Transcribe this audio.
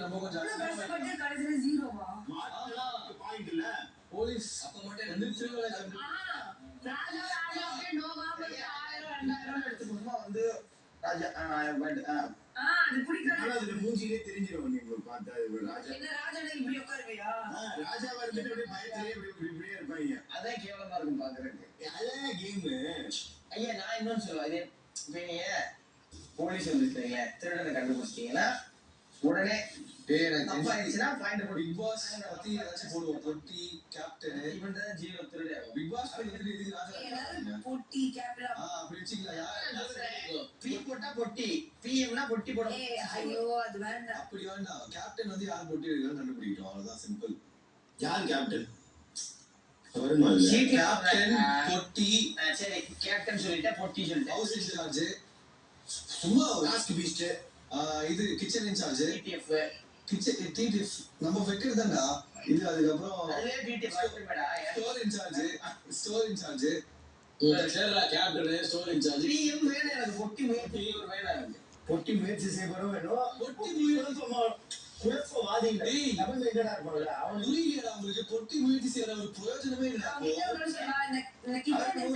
நம்ம கொஞ்சம் கஷ்டப்பட்டு கடைசில ஜீரோவா பாயிண்ட் இல்ல போலீஸ் அப்ப மட்டும் வந்து திருவிழா வந்து ராஜா அது பிடிக்காது. அதுல மூஞ்சிலே தெரிஞ்சிரும் நீங்க பார்த்தா ராஜா என்ன ராஜா இப்படி உட்காருவியா? ராஜாவா இருந்துட்டு அப்படியே பயத்திலே இப்படியே இருப்பாங்க. அதான் கேவலமா இருக்கும் பாக்குறதுக்கு. அதான் கேம். ஐயா நான் இன்னொன்னு சொல்லுவேன். இது இப்ப நீங்க போலீஸ் வந்துருக்கீங்க, திருடனை கண்டுபிடிச்சிட்டீங்கன்னா உடனே தப்பா ஆயிடுச்சுன்னா பாயிண்ட் போட்டு பிக் பாஸ் பத்தி ஏதாச்சும் போடுவோம். பொட்டி கேப்டன் இவன் தான் ஜீரோ திருடே. பிக் பாஸ் வந்து இது ராஜா பொட்டி கேப்டன் அப்படி வச்சுக்கலாம். யார் பி போட்டா பொட்டி, பிஎம்னா பொட்டி போட. ஐயோ அது வேண்டாம். அப்படி வேண்டாம். கேப்டன் வந்து யார் பொட்டி எடுக்கணும்னு கண்டுபிடிக்கணும். அவ்வளவுதான் சிம்பிள். யார் கேப்டன்? கேப்டன் பொட்டி. சரி கேப்டன் சொல்லிட்டா பொட்டி சொல்லிட்டா. ஹவுஸ் இன்சார்ஜ் சும்மா லாஸ்ட் பீஸ்ட் இது kitchen incharge TTF kitchen TTF நம்ம வைக்கிறதுதான்டா இது. அதுக்கப்புறம் அதுவே டிடிஎஃப் வைக்கணும்டா. Store incharge Kerala captain store incharge PM வேணும் எனக்கு. பொட்டி முயற்சி ஒரு வேணும் எனக்கு. பொட்டி முயற்சி செய்யப்படும் வேணும். பொட்டி முயற்சி குழப்பவாதி டபுள் மைண்டடா இருப்பாங்க. அவனுக்கு பொட்டி முயற்சி செய்யற ஒரு பிரயோஜனமே இல்லை. இந்த கிச்சன்